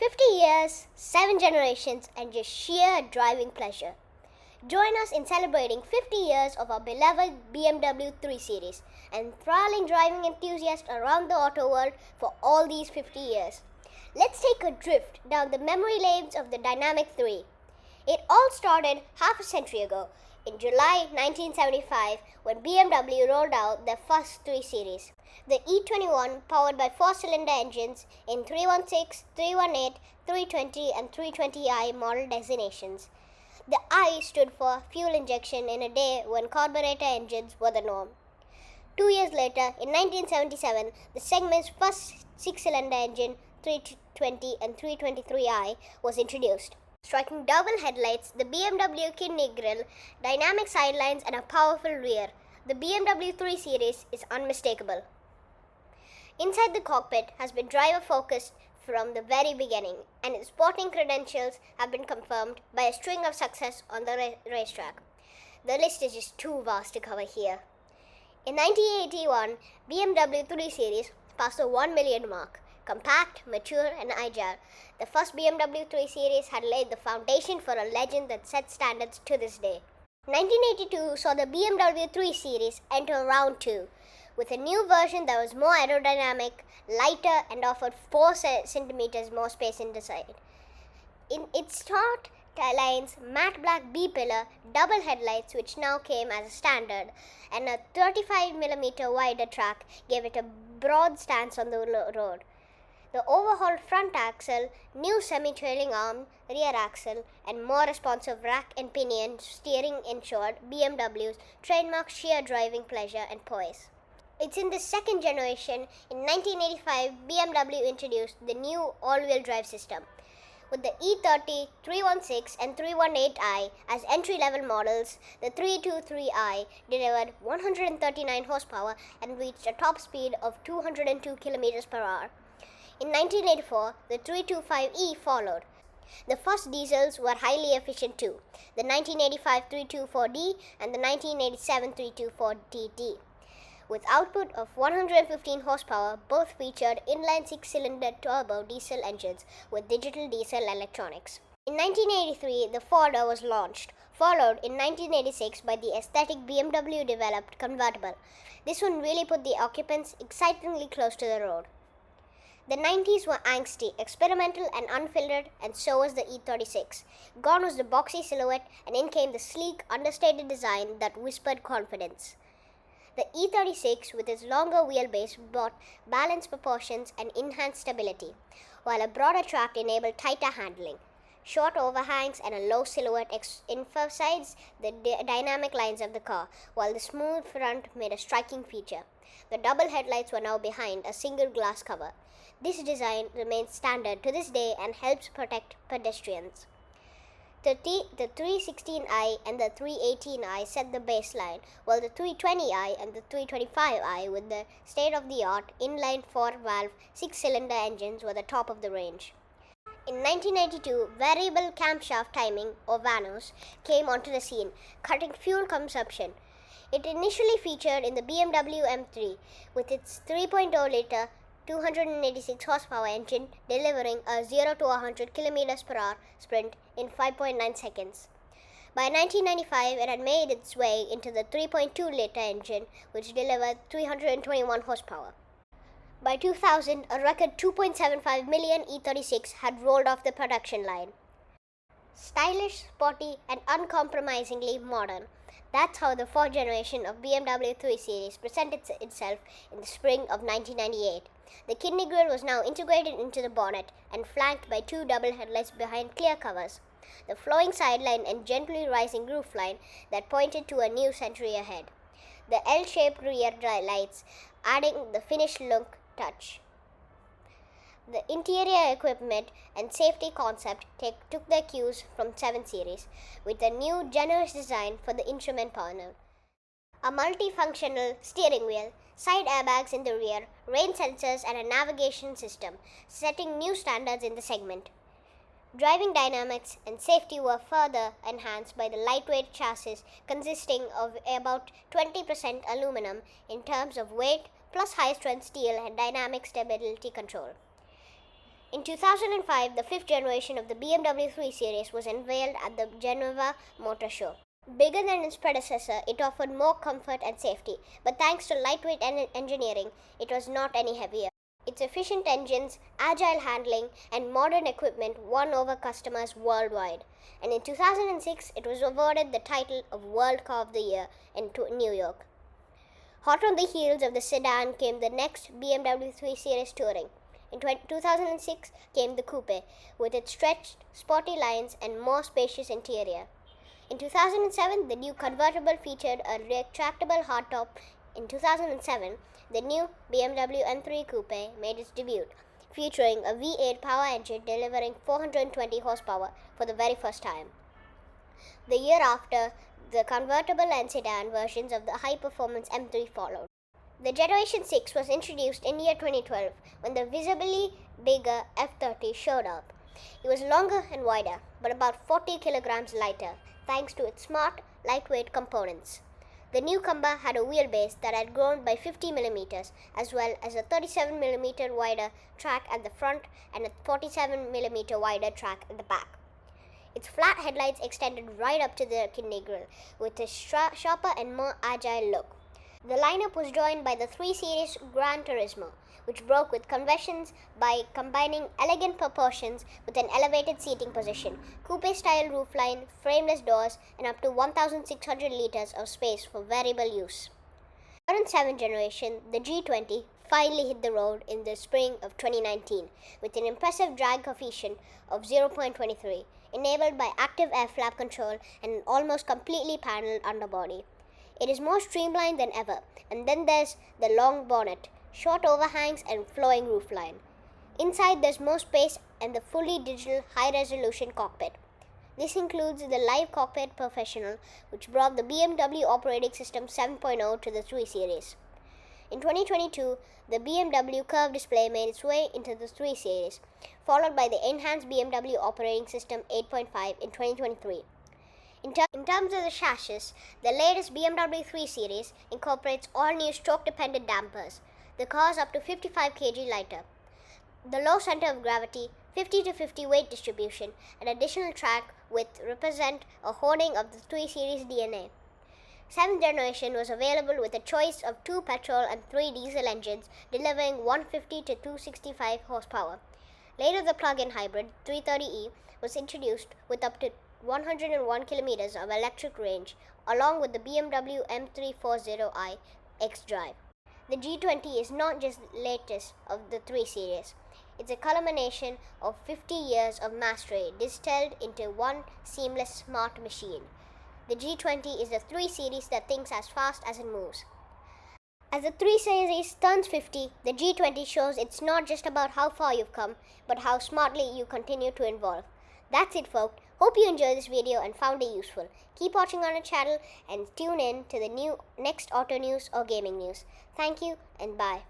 50 years, 7 generations, and just sheer driving pleasure. Join us in celebrating 50 years of our beloved BMW 3 Series and enthralling driving enthusiasts around the auto world for all these 50 years. Let's take a drift down the memory lanes of the Dynamic 3. It all started half a century ago, in July 1975, when BMW rolled out their first 3 Series. The E21, powered by 4-cylinder engines in 316, 318, 320 and 320i model designations. The I stood for fuel injection in a day when carburetor engines were the norm. 2 years later, in 1977, the segment's first 6-cylinder engine, 320 and 323i, was introduced. Striking double headlights, the BMW kidney grille, dynamic sidelines, and a powerful rear, the BMW 3 Series is unmistakable. Inside the cockpit has been driver-focused from the very beginning, and its sporting credentials have been confirmed by a string of success on the racetrack. The list is just too vast to cover here. In 1981, BMW 3 Series passed the 1 million mark. Compact, mature, and agile, the first BMW 3 Series had laid the foundation for a legend that sets standards to this day. 1982 saw the BMW 3 Series enter round 2, with a new version that was more aerodynamic, lighter, and offered 4 centimeters more space inside. In its start lines, matte black B-pillar, double headlights, which now came as a standard, and a 35mm wider track gave it a broad stance on the road. The overhauled front axle, new semi-trailing arm, rear axle, and more responsive rack and pinion steering ensured BMW's trademark sheer driving pleasure and poise. It's in the second generation. In 1985, BMW introduced the new all-wheel drive system. With the E30, 316, and 318i as entry-level models, the 323i delivered 139 horsepower and reached a top speed of 202 km per hour. In 1984, the 325e followed. The first diesels were highly efficient too, the 1985 324d and the 1987 324tt. With output of 115 horsepower, both featured inline 6-cylinder turbo diesel engines with digital diesel electronics. In 1983, the 4-door was launched, followed in 1986 by the aesthetic BMW-developed convertible. This one really put the occupants excitingly close to the road. The 90s were angsty, experimental, and unfiltered, and so was the E36. Gone was the boxy silhouette, and in came the sleek, understated design that whispered confidence. The E36, with its longer wheelbase, brought balanced proportions and enhanced stability, while a broader track enabled tighter handling. Short overhangs and a low silhouette emphasized the dynamic lines of the car, while the smooth front made a striking feature. The double headlights were now behind a single glass cover. This design remains standard to this day and helps protect pedestrians. The 316i and the 318i set the baseline, while the 320i and the 325i with the state-of-the-art inline 4-valve 6-cylinder engines were the top of the range. In 1992, variable camshaft timing, or VANOS, came onto the scene, cutting fuel consumption. It initially featured in the BMW M3 with its 3.0-liter 286 horsepower engine delivering a 0 to 100 km per hour sprint in 5.9 seconds. By 1995, it had made its way into the 3.2-liter engine, which delivered 321 horsepower. By 2000, a record 2.75 million E36 had rolled off the production line. Stylish, sporty, and uncompromisingly modern. That's how the fourth generation of BMW 3 Series presented itself in the spring of 1998. The kidney grille was now integrated into the bonnet and flanked by 2 double headlights behind clear covers, the flowing sideline and gently rising roofline that pointed to a new century ahead. The L-shaped rear lights adding the finished look touch. The interior equipment and safety concept took their cues from 7 Series, with a new generous design for the instrument panel. A multifunctional steering wheel, side airbags in the rear, rain sensors, and a navigation system, setting new standards in the segment. Driving dynamics and safety were further enhanced by the lightweight chassis consisting of about 20% aluminum in terms of weight, plus high-strength steel and dynamic stability control. In 2005, the fifth generation of the BMW 3 Series was unveiled at the Geneva Motor Show. Bigger than its predecessor, it offered more comfort and safety, but thanks to lightweight engineering, it was not any heavier. Its efficient engines, agile handling, and modern equipment won over customers worldwide. And in 2006, it was awarded the title of World Car of the Year in New York. Hot on the heels of the sedan came the next BMW 3 Series Touring. In 2006 came the Coupe, with its stretched, sporty lines and more spacious interior. In 2007, the new convertible featured a retractable hardtop. In 2007, the new BMW M3 Coupe made its debut, featuring a V8 power engine delivering 420 horsepower for the very first time. The year after, the convertible and sedan versions of the high-performance M3 followed. The Generation 6 was introduced in year 2012 when the visibly bigger F30 showed up. It was longer and wider, but about 40 kilograms lighter, thanks to its smart, lightweight components. The newcomer had a wheelbase that had grown by 50 millimeters, as well as a 37 millimeter wider track at the front and a 47 millimeter wider track at the back. Its flat headlights extended right up to the kidney grille, with a sharper and more agile look. The lineup was joined by the 3 Series Gran Turismo, which broke with conventions by combining elegant proportions with an elevated seating position, coupe-style roofline, frameless doors, and up to 1,600 liters of space for variable use. Current 7th generation, the G20, finally hit the road in the spring of 2019 with an impressive drag coefficient of 0.23, enabled by active air flap control and an almost completely paneled underbody. It is more streamlined than ever, and then there's the long bonnet, short overhangs, and flowing roofline. Inside, there's more space and the fully digital high-resolution cockpit. This includes the Live Cockpit Professional, which brought the BMW operating system 7.0 to the 3 Series. In 2022, the BMW curved display made its way into the 3 Series, followed by the enhanced BMW operating system 8.5 in 2023. In terms of the chassis, the latest BMW 3 Series incorporates all-new stroke-dependent dampers. The car is up to 55 kg lighter. The low center of gravity, 50-50 weight distribution, and additional track width represent a hoarding of the 3 Series DNA. 7th generation was available with a choice of 2 petrol and 3 diesel engines, delivering 150 to 265 horsepower. Later, the plug-in hybrid 330e was introduced with up to 101 kilometers of electric range, along with the BMW M340i xDrive. The G20 is not just the latest of the 3 Series. It's a culmination of 50 years of mastery distilled into one seamless smart machine. The G20 is the 3 Series that thinks as fast as it moves. As the 3 Series turns 50, the G20 shows it's not just about how far you've come, but how smartly you continue to evolve. That's it, folks. Hope you enjoyed this video and found it useful. Keep watching on our channel and tune in to the next auto news or gaming news. Thank you and bye.